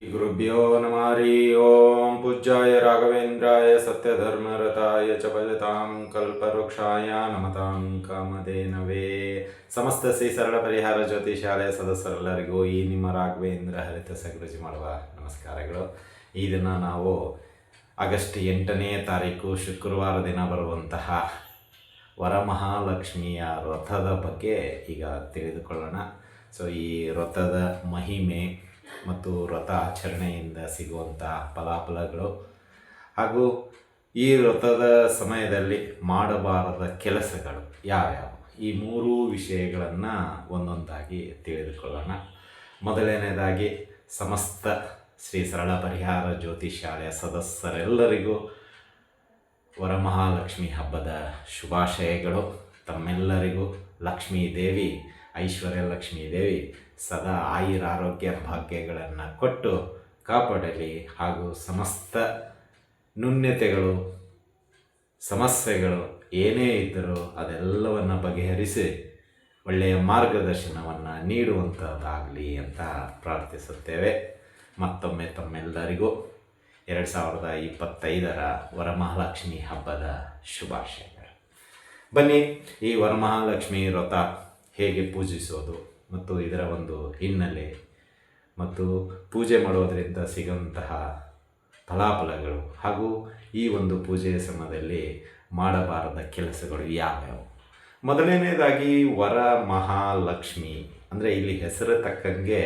गुरुभ्यो नमः हरि ओं पूज्याय राघवेन्द्राय सत्यधर्मरताय च भजतां कल्पवृक्षाय नमतां ಕಾಮಧೇನವೇ. ಸಮಸ್ತ ಶ್ರೀ ಸರಳ ಪರಿಹಾರ ಜ್ಯೋತಿಷಾಲಯ ಸದಸ್ಯರೆಲ್ಲರಿಗೂ ಈ ನಿಮ್ಮ ರಾಘವೇಂದ್ರ ಹರಿತ ಸಗುರುಜಿ ಮಾಡುವ ನಮಸ್ಕಾರಗಳು. ಈ ದಿನ ನಾವು ಆಗಸ್ಟ್ 8ನೇ ತಾರೀಕು ಶುಕ್ರವಾರ ದಿನ ಬರುವಂತಹ ವರಮಹಾಲಕ್ಷ್ಮಿಯ ವ್ರತದ ಬಗ್ಗೆ ಈಗ ತಿಳಿದುಕೊಳ್ಳೋಣ. ಸೊ ಈ ವ್ರತದ ಮಹಿಮೆ ಮತ್ತು ವ್ರತ ಆಚರಣೆಯಿಂದ ಸಿಗುವಂಥ ಫಲಾಫಲಗಳು ಹಾಗೂ ಈ ವ್ರತದ ಸಮಯದಲ್ಲಿ ಮಾಡಬಾರದ ಕೆಲಸಗಳು ಯಾವ್ಯಾವು, ಈ ಮೂರೂ ವಿಷಯಗಳನ್ನು ಒಂದೊಂದಾಗಿ ತಿಳಿದುಕೊಳ್ಳೋಣ. ಮೊದಲನೇದಾಗಿ ಸಮಸ್ತ ಶ್ರೀ ಸರಳ ಪರಿಹಾರ ಜ್ಯೋತಿಷಾಲಯ ಸದಸ್ಯರೆಲ್ಲರಿಗೂ ವರಮಹಾಲಕ್ಷ್ಮಿ ಹಬ್ಬದ ಶುಭಾಶಯಗಳು. ತಮ್ಮೆಲ್ಲರಿಗೂ ಲಕ್ಷ್ಮೀ ದೇವಿ, ಐಶ್ವರ್ಯ ಲಕ್ಷ್ಮೀ ದೇವಿ ಸದಾ ಆಯುರಾರೋಗ್ಯ ಭಾಗ್ಯಗಳನ್ನು ಕೊಟ್ಟು ಕಾಪಾಡಲಿ ಹಾಗೂ ಸಮಸ್ತ ನ್ಯೂನತೆಗಳು ಸಮಸ್ಯೆಗಳು ಏನೇ ಇದ್ದರೂ ಅದೆಲ್ಲವನ್ನು ಬಗೆಹರಿಸಿ ಒಳ್ಳೆಯ ಮಾರ್ಗದರ್ಶನವನ್ನು ನೀಡುವಂಥದ್ದಾಗಲಿ ಅಂತ ಪ್ರಾರ್ಥಿಸುತ್ತೇವೆ. ಮತ್ತೊಮ್ಮೆ ತಮ್ಮೆಲ್ಲರಿಗೂ 2025ರ ವರಮಹಾಲಕ್ಷ್ಮಿ ಹಬ್ಬದ ಶುಭಾಶಯಗಳು. ಬನ್ನಿ, ಈ ವರಮಹಾಲಕ್ಷ್ಮಿ ವ್ರತ ಹೇಗೆ ಪೂಜಿಸೋದು ಮತ್ತು ಇದರ ಒಂದು ಹಿನ್ನೆಲೆ ಮತ್ತು ಪೂಜೆ ಮಾಡೋದರಿಂದ ಸಿಗುವಂತಹ ಫಲಾಫಲಗಳು ಹಾಗೂ ಈ ಒಂದು ಪೂಜೆಯ ಸಮಯದಲ್ಲಿ ಮಾಡಬಾರದ ಕೆಲಸಗಳು ಯಾವ್ಯಾವು. ಮೊದಲನೇದಾಗಿ ವರಮಹಾಲಕ್ಷ್ಮಿ ಅಂದರೆ ಇಲ್ಲಿ ಹೆಸರು ತಕ್ಕಂಗೆ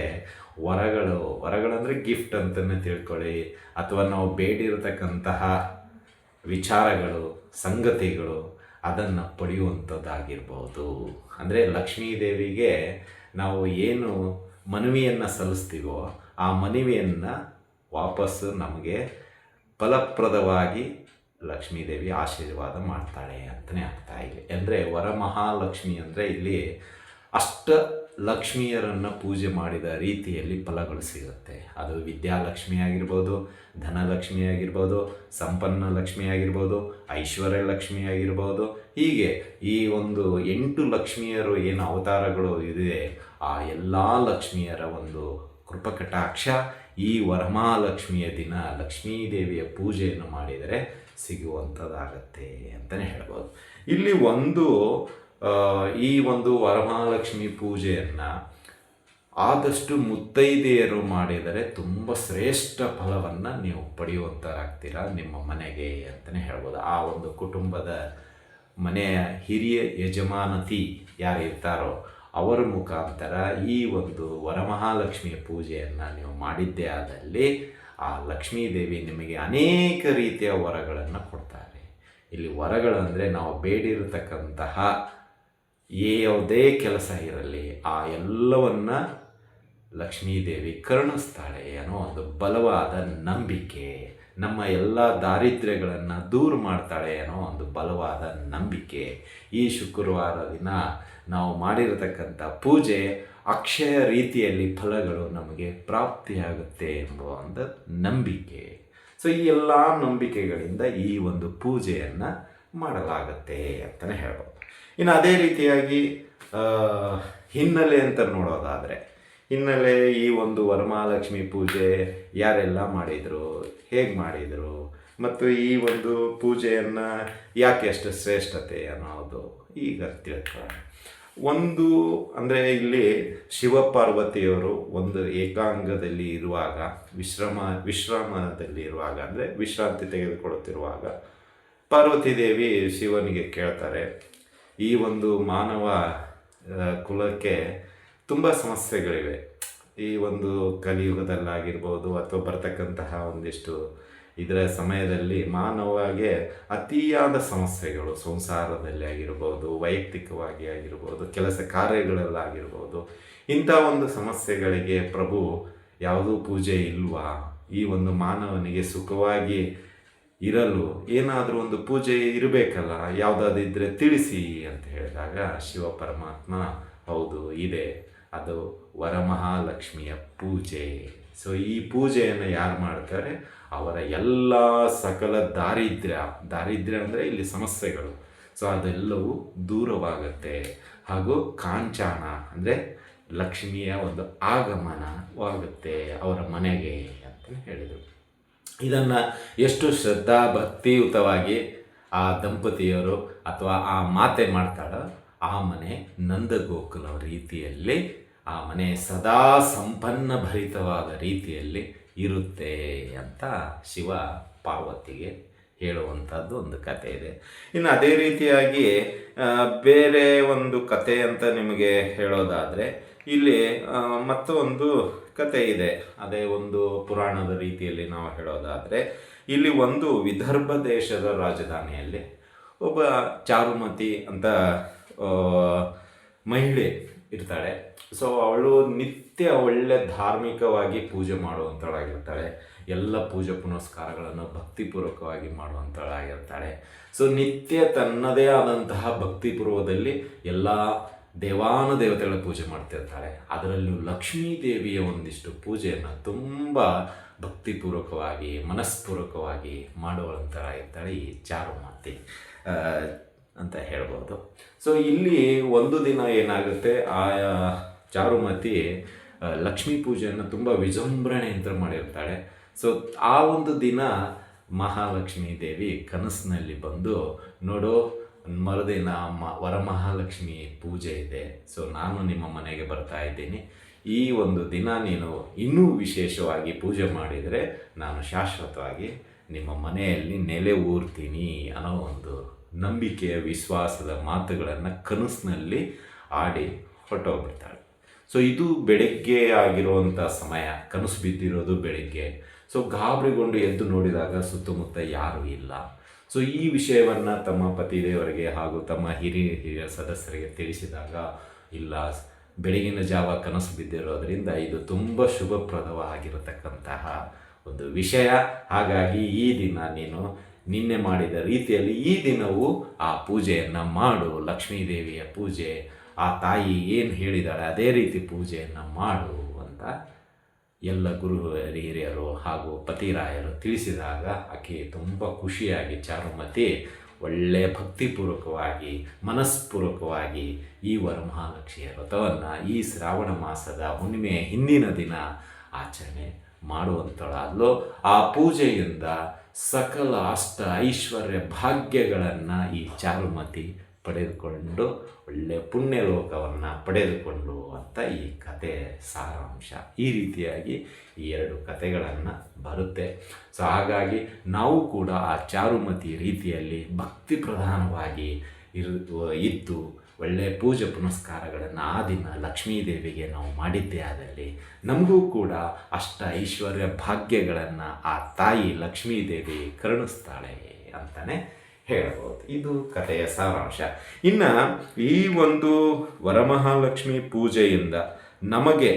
ವರಗಳಂದರೆ ಗಿಫ್ಟ್ ಅಂತಲೇ ತಿಳ್ಕೊಳ್ಳಿ, ಅಥವಾ ನಾವು ಬೇಡಿರತಕ್ಕಂತಹ ವಿಚಾರಗಳು ಸಂಗತಿಗಳು ಅದನ್ನು ಪಡೆಯುವಂಥದ್ದಾಗಿರ್ಬೋದು. ಅಂದರೆ ಲಕ್ಷ್ಮೀದೇವಿಗೆ ನಾವು ಏನು ಮನವಿಯನ್ನು ಸಲ್ಲಿಸ್ತೀವೋ ಆ ಮನವಿಯನ್ನು ವಾಪಸ್ಸು ನಮಗೆ ಫಲಪ್ರದವಾಗಿ ಲಕ್ಷ್ಮೀದೇವಿ ಆಶೀರ್ವಾದ ಮಾಡ್ತಾಳೆ ಅಂತಲೇ ಅರ್ಥ. ಇಲ್ಲಿ ಅಂದರೆ ವರಮಹಾಲಕ್ಷ್ಮಿ ಅಂದರೆ ಇಲ್ಲಿ ಲಕ್ಷ್ಮಿಯರನ್ನು ಪೂಜೆ ಮಾಡಿದ ರೀತಿಯಲ್ಲಿ ಫಲಗಳು ಸಿಗುತ್ತೆ. ಅದು ವಿದ್ಯಾಲಕ್ಷ್ಮಿ ಆಗಿರ್ಬೋದು, ಧನಲಕ್ಷ್ಮಿ ಆಗಿರ್ಬೋದು, ಸಂಪನ್ನ ಲಕ್ಷ್ಮಿ ಆಗಿರ್ಬೋದು, ಐಶ್ವರ್ಯ ಲಕ್ಷ್ಮಿ ಆಗಿರ್ಬೋದು. ಹೀಗೆ ಈ ಒಂದು 8 ಲಕ್ಷ್ಮಿಯರು ಏನು ಅವತಾರಗಳು ಇದೆ, ಆ ಎಲ್ಲ ಲಕ್ಷ್ಮಿಯರ ಒಂದು ಕೃಪಕಟಾಕ್ಷ ಈ ವರಮಹಾಲಕ್ಷ್ಮಿಯ ದಿನ ಲಕ್ಷ್ಮೀದೇವಿಯ ಪೂಜೆಯನ್ನು ಮಾಡಿದರೆ ಸಿಗುವಂಥದ್ದಾಗತ್ತೆ ಅಂತಲೇ ಹೇಳ್ಬೋದು. ಇಲ್ಲಿ ಈ ಒಂದು ವರಮಹಾಲಕ್ಷ್ಮಿ ಪೂಜೆಯನ್ನು ಆದಷ್ಟು ಮುತ್ತೈದೆಯರು ಮಾಡಿದರೆ ತುಂಬ ಶ್ರೇಷ್ಠ ಫಲವನ್ನು ನೀವು ಪಡೆಯುವಂಥರಾಗ್ತೀರ ನಿಮ್ಮ ಮನೆಗೆ ಅಂತಲೇ ಹೇಳ್ಬೋದು. ಆ ಒಂದು ಕುಟುಂಬದ ಮನೆಯ ಹಿರಿಯ ಯಜಮಾನತಿ ಯಾರು ಇರ್ತಾರೋ ಅವರ ಮುಖಾಂತರ ಈ ಒಂದು ವರಮಹಾಲಕ್ಷ್ಮಿಯ ಪೂಜೆಯನ್ನು ನೀವು ಮಾಡಿದ್ದೇ ಆದಲ್ಲಿ ಆ ಲಕ್ಷ್ಮೀದೇವಿ ನಿಮಗೆ ಅನೇಕ ರೀತಿಯ ವರಗಳನ್ನು ಕೊಡ್ತಾರೆ. ಇಲ್ಲಿ ವರಗಳಂದರೆ ನಾವು ಬೇಡಿರತಕ್ಕಂತಹ ಯಾವುದೇ ಕೆಲಸ ಇರಲಿ ಆ ಎಲ್ಲವನ್ನು ಲಕ್ಷ್ಮೀದೇವಿ ಕರುಣಿಸ್ತಾಳೆ ಅನ್ನೋ ಒಂದು ಬಲವಾದ ನಂಬಿಕೆ. ನಮ್ಮ ಎಲ್ಲ ದಾರಿದ್ರ್ಯಗಳನ್ನು ದೂರ ಮಾಡ್ತಾಳೆ ಅನ್ನೋ ಒಂದು ಬಲವಾದ ನಂಬಿಕೆ. ಈ ಶುಕ್ರವಾರ ದಿನ ನಾವು ಮಾಡಿರತಕ್ಕಂಥ ಪೂಜೆ ಅಕ್ಷಯ ರೀತಿಯಲ್ಲಿ ಫಲಗಳು ನಮಗೆ ಪ್ರಾಪ್ತಿಯಾಗುತ್ತೆ ಎಂಬ ಒಂದು ನಂಬಿಕೆ. ಸೊ ಈ ಎಲ್ಲ ನಂಬಿಕೆಗಳಿಂದ ಈ ಒಂದು ಪೂಜೆಯನ್ನು ಮಾಡಲಾಗತ್ತೆ ಅಂತಲೇ ಹೇಳ್ಬೋದು. ಇನ್ನು ಅದೇ ರೀತಿಯಾಗಿ ಹಿನ್ನೆಲೆ ಅಂತ ನೋಡೋದಾದರೆ, ಹಿನ್ನೆಲೆ ಈ ಒಂದು ವರಮಹಾಲಕ್ಷ್ಮಿ ಪೂಜೆ ಯಾರೆಲ್ಲ ಮಾಡಿದರು, ಹೇಗೆ ಮಾಡಿದರು ಮತ್ತು ಈ ಒಂದು ಪೂಜೆಯನ್ನು ಯಾಕೆ ಅಷ್ಟು ಶ್ರೇಷ್ಠತೆ ಅನ್ನೋದು ಈಗ ತಿಳ್ಕೊಳ್ಳೋಣ. ಒಂದು ಅಂದರೆ ಇಲ್ಲಿ ಶಿವಪಾರ್ವತಿಯವರು ಒಂದು ಏಕಾಂಗದಲ್ಲಿ ಇರುವಾಗ ವಿಶ್ರಾಮದಲ್ಲಿ ಇರುವಾಗ ಅಂದರೆ ವಿಶ್ರಾಂತಿ ತೆಗೆದುಕೊಳ್ಳುತ್ತಿರುವಾಗ ಪಾರ್ವತಿ ದೇವಿ ಶಿವನಿಗೆ ಕೇಳ್ತಾರೆ, ಈ ಒಂದು ಮಾನವ ಕುಲಕ್ಕೆ ತುಂಬ ಸಮಸ್ಯೆಗಳಿವೆ. ಈ ಒಂದು ಕಲಿಯುಗದಲ್ಲಾಗಿರ್ಬೋದು ಅಥವಾ ಬರ್ತಕ್ಕಂತಹ ಒಂದಿಷ್ಟು ಇದರ ಸಮಯದಲ್ಲಿ ಮಾನವಗೆ ಅತಿಯಾದ ಸಮಸ್ಯೆಗಳು ಸಂಸಾರದಲ್ಲಿ ಆಗಿರ್ಬೋದು, ವೈಯಕ್ತಿಕವಾಗಿ ಆಗಿರ್ಬೋದು, ಕೆಲಸ ಕಾರ್ಯಗಳಲ್ಲಾಗಿರ್ಬೋದು. ಇಂಥ ಒಂದು ಸಮಸ್ಯೆಗಳಿಗೆ ಪ್ರಭು ಯಾವುದೂ ಪೂಜೆ ಇಲ್ವಾ, ಈ ಒಂದು ಮಾನವನಿಗೆ ಸುಖವಾಗಿ ಇರಲು ಏನಾದರೂ ಒಂದು ಪೂಜೆ ಇರಬೇಕಲ್ಲ, ಯಾವುದಾದಿದ್ದರೆ ತಿಳಿಸಿ ಅಂತ ಹೇಳಿದಾಗ ಶಿವ ಪರಮಾತ್ಮ ಹೌದು ಇದೆ, ಅದು ವರಮಹಾಲಕ್ಷ್ಮಿಯ ಪೂಜೆ. ಸೊ ಈ ಪೂಜೆಯನ್ನು ಯಾರು ಮಾಡ್ತಾರೆ, ಅವರ ಎಲ್ಲ ಸಕಲ ದಾರಿದ್ರ್ಯ ಅಂದರೆ ಇಲ್ಲಿ ಸಮಸ್ಯೆಗಳು, ಸೊ ಅದೆಲ್ಲವೂ ದೂರವಾಗುತ್ತೆ. ಹಾಗೂ ಕಾಂಚಾಣ ಅಂದರೆ ಲಕ್ಷ್ಮಿಯ ಒಂದು ಆಗಮನವಾಗುತ್ತೆ ಅವರ ಮನೆಗೆ ಅಂತ ಹೇಳಿದರು. ಇದನ್ನು ಎಷ್ಟು ಶ್ರದ್ಧಾ ಭಕ್ತಿಯುತವಾಗಿ ಆ ದಂಪತಿಯರು ಅಥವಾ ಆ ಮಾತೆ ಮಾಡ್ತಾಳೋ ಆ ಮನೆ ನಂದಗೋಕುಲ ರೀತಿಯಲ್ಲಿ, ಆ ಮನೆ ಸದಾ ಸಂಪನ್ನ ಭರಿತವಾದ ರೀತಿಯಲ್ಲಿ ಇರುತ್ತೆ ಅಂತ ಶಿವ ಪಾರ್ವತಿಗೆ ಹೇಳುವಂಥದ್ದು ಒಂದು ಕತೆ ಇದೆ. ಇನ್ನು ಅದೇ ರೀತಿಯಾಗಿ ಬೇರೆ ಒಂದು ಕತೆ ಅಂತ ನಿಮಗೆ ಹೇಳೋದಾದರೆ ಇಲ್ಲಿ ಮತ್ತೊಂದು ಕತೆ ಇದೆ. ಅದೇ ಒಂದು ಪುರಾಣದ ರೀತಿಯಲ್ಲಿ ನಾವು ಹೇಳೋದಾದರೆ ಇಲ್ಲಿ ಒಂದು ವಿದರ್ಭ ದೇಶದ ರಾಜಧಾನಿಯಲ್ಲಿ ಒಬ್ಬ ಚಾರುಮತಿ ಅಂತ ಮಹಿಳೆ ಇರ್ತಾಳೆ. ಸೊ ಅವಳು ನಿತ್ಯ ಒಳ್ಳೆ ಧಾರ್ಮಿಕವಾಗಿ ಪೂಜೆ ಮಾಡುವಂಥಳಾಗಿರ್ತಾಳೆ. ಎಲ್ಲ ಪೂಜೆ ಪುನಸ್ಕಾರಗಳನ್ನು ಭಕ್ತಿಪೂರ್ವಕವಾಗಿ ಮಾಡುವಂಥಳಾಗಿರ್ತಾಳೆ. ಸೊ ನಿತ್ಯ ತನ್ನದೇ ಆದಂತಹ ಭಕ್ತಿಪೂರ್ವದಲ್ಲಿ ಎಲ್ಲ ದೇವಾನುದೇವತೆಗಳ ಪೂಜೆ ಮಾಡ್ತಿರ್ತಾಳೆ. ಅದರಲ್ಲೂ ಲಕ್ಷ್ಮೀ ದೇವಿಯ ಒಂದಿಷ್ಟು ಪೂಜೆಯನ್ನು ತುಂಬ ಭಕ್ತಿಪೂರ್ವಕವಾಗಿ ಮನಸ್ಪೂರ್ವಕವಾಗಿ ಮಾಡುವಂಥಳಾಗಿರ್ತಾಳೆ ಈ ಚಾರುಮತಿ ಅಂತ ಹೇಳ್ಬೋದು. ಸೊ ಇಲ್ಲಿ ಒಂದು ದಿನ ಏನಾಗುತ್ತೆ, ಆ ಚಾರುಮತಿ ಲಕ್ಷ್ಮೀ ಪೂಜೆಯನ್ನು ತುಂಬ ವಿಜೃಂಭಣೆಯಿಂದ ಮಾಡಿರ್ತಾಳೆ. ಸೊ ಆ ಒಂದು ದಿನ ಮಹಾಲಕ್ಷ್ಮೀ ದೇವಿ ಕನಸಿನಲ್ಲಿ ಬಂದು, ನೋಡು ಮರುದಿನ ವರಮಹಾಲಕ್ಷ್ಮಿ ಪೂಜೆ ಇದೆ, ಸೊ ನಾನು ನಿಮ್ಮ ಮನೆಗೆ ಬರ್ತಾ ಇದ್ದೀನಿ, ಈ ಒಂದು ದಿನ ನೀನು ಇನ್ನೂ ವಿಶೇಷವಾಗಿ ಪೂಜೆ ಮಾಡಿದರೆ ನಾನು ಶಾಶ್ವತವಾಗಿ ನಿಮ್ಮ ಮನೆಯಲ್ಲಿ ನೆಲೆ ಊರ್ತೀನಿ ಅನ್ನೋ ಒಂದು ನಂಬಿಕೆಯ ವಿಶ್ವಾಸದ ಮಾತುಗಳನ್ನು ಕನಸಿನಲ್ಲಿ ಆಡಿ ಹೊರಟೋಗ್ಬಿಡ್ತಾಳೆ. ಸೊ ಇದು ಬೆಳಗ್ಗೆ ಆಗಿರುವಂಥ ಸಮಯ, ಕನಸು ಬಿದ್ದಿರೋದು ಬೆಳಗ್ಗೆ. ಸೊ ಗಾಬರಿಗೊಂಡು ಎದ್ದು ನೋಡಿದಾಗ ಸುತ್ತಮುತ್ತ ಯಾರೂ ಇಲ್ಲ. ಸೊ ಈ ವಿಷಯವನ್ನು ತಮ್ಮ ಪತಿದೇವರಿಗೆ ಹಾಗೂ ತಮ್ಮ ಹಿರಿಯ ಸದಸ್ಯರಿಗೆ ತಿಳಿಸಿದಾಗ, ಇಲ್ಲ ಬೆಳಗಿನ ಜಾವ ಕನಸು ಬಿದ್ದಿರೋದ್ರಿಂದ ಇದು ತುಂಬ ಶುಭಪ್ರದವಾಗಿರತಕ್ಕಂತಹ ಒಂದು ವಿಷಯ, ಹಾಗಾಗಿ ಈ ದಿನ ನೀನು ನಿನ್ನೆ ಮಾಡಿದ ರೀತಿಯಲ್ಲಿ ಈ ದಿನವೂ ಆ ಪೂಜೆಯನ್ನು ಮಾಡು, ಲಕ್ಷ್ಮೀದೇವಿಯ ಪೂಜೆ, ಆ ತಾಯಿ ಏನು ಹೇಳಿದಾಳೆ ಅದೇ ರೀತಿ ಪೂಜೆಯನ್ನು ಮಾಡು ಅಂತ ಎಲ್ಲ ಗುರು ಹಿರಿಯರು ಹಾಗೂ ಪತಿರಾಯರು ತಿಳಿಸಿದಾಗ ಆಕೆ ತುಂಬ ಖುಷಿಯಾಗಿ ಚಾರುಮತಿ ಒಳ್ಳೆಯ ಭಕ್ತಿಪೂರ್ವಕವಾಗಿ ಮನಸ್ಪೂರ್ವಕವಾಗಿ ಈ ವರಮಹಾಲಕ್ಷ್ಮಿಯ ವ್ರತವನ್ನು ಈ ಶ್ರಾವಣ ಮಾಸದ ಹುಣ್ಣಿಮೆಯ ಹಿಂದಿನ ದಿನ ಆಚರಣೆ ಮಾಡುವಂಥಳಾದ್ಲು. ಆ ಪೂಜೆಯಿಂದ ಸಕಲ ಅಷ್ಟ ಐಶ್ವರ್ಯ ಭಾಗ್ಯಗಳನ್ನು ಈ ಚಾರುಮತಿ ಪಡೆದುಕೊಂಡು ಒಳ್ಳೆಯ ಪುಣ್ಯಲೋಕವನ್ನು ಪಡೆದುಕೊಂಡು ಅಂತ ಈ ಕತೆ ಸಾರಾಂಶ. ಈ ರೀತಿಯಾಗಿ ಈ ಎರಡು ಕತೆಗಳನ್ನು ಬರುತ್ತೆ. ಸೊ ಹಾಗಾಗಿ ನಾವು ಕೂಡ ಆ ಚಾರುಮತಿ ರೀತಿಯಲ್ಲಿ ಭಕ್ತಿ ಪ್ರಧಾನವಾಗಿ ಇದ್ದು ಒಳ್ಳೆಯ ಪೂಜೆ ಪುನಸ್ಕಾರಗಳನ್ನು ಆ ದಿನ ಲಕ್ಷ್ಮೀದೇವಿಗೆ ನಾವು ಮಾಡಿದ್ದೇ ಆದಲ್ಲಿ ನಮಗೂ ಕೂಡ ಅಷ್ಟ ಐಶ್ವರ್ಯ ಭಾಗ್ಯಗಳನ್ನು ಆ ತಾಯಿ ಲಕ್ಷ್ಮೀದೇವಿ ಕರುಣಿಸ್ತಾಳೆ ಅಂತಲೇ ಹೇಳ್ಬೋದು. ಇದು ಕಥೆಯ ಸಾರಾಂಶ. ಇನ್ನು ಈ ಒಂದು ವರಮಹಾಲಕ್ಷ್ಮಿ ಪೂಜೆಯಿಂದ ನಮಗೆ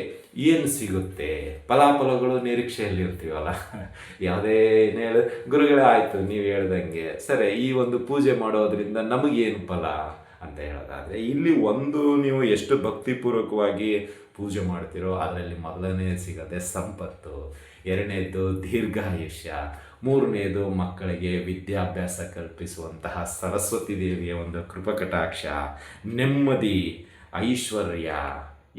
ಏನು ಸಿಗುತ್ತೆ, ಫಲಾಫಲಗಳು ನಿರೀಕ್ಷೆಯಲ್ಲಿರ್ತೀವಲ್ಲ, ಯಾವುದೇ ಏನು ಹೇಳಿ ಗುರುಗಳೇ ಆಯಿತು ನೀವು ಹೇಳ್ದಂಗೆ ಸರಿ, ಈ ಒಂದು ಪೂಜೆ ಮಾಡೋದ್ರಿಂದ ನಮಗೇನು ಫಲ ಅಂತ ಹೇಳೋದಾದರೆ ಇಲ್ಲಿ ಒಂದು ನೀವು ಎಷ್ಟು ಭಕ್ತಿಪೂರ್ವಕವಾಗಿ ಪೂಜೆ ಮಾಡ್ತೀರೋ ಅದರಲ್ಲಿ ಮೊದಲನೇ ಸಿಗದೆ ಸಂಪತ್ತು, ಎರಡನೇದು ದೀರ್ಘಾಯುಷ್ಯ, ಮೂರನೇದು ಮಕ್ಕಳಿಗೆ ವಿದ್ಯಾಭ್ಯಾಸ ಕಲ್ಪಿಸುವಂತಹ ಸರಸ್ವತಿ ದೇವಿಯ ಒಂದು ಕೃಪಕಟಾಕ್ಷ, ನೆಮ್ಮದಿ, ಐಶ್ವರ್ಯ,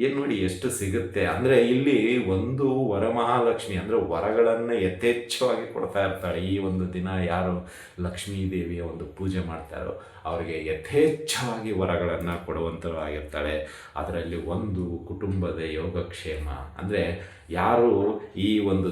ಏನು ನೋಡಿ ಎಷ್ಟು ಸಿಗುತ್ತೆ. ಅಂದರೆ ಇಲ್ಲಿ ಒಂದು ವರಮಹಾಲಕ್ಷ್ಮಿ ಅಂದರೆ ವರಗಳನ್ನು ಯಥೇಚ್ಛವಾಗಿ ಕೊಡ್ತಾ ಇರ್ತಾಳೆ. ಈ ಒಂದು ದಿನ ಯಾರು ಲಕ್ಷ್ಮೀ ದೇವಿಯ ಒಂದು ಪೂಜೆ ಮಾಡ್ತಾರೋ ಅವರಿಗೆ ಯಥೇಚ್ಛವಾಗಿ ವರಗಳನ್ನು ಕೊಡುವಂಥವಾಗಿರ್ತಾಳೆ. ಅದರಲ್ಲಿ ಒಂದು ಕುಟುಂಬದ ಯೋಗಕ್ಷೇಮ, ಅಂದರೆ ಯಾರು ಈ ಒಂದು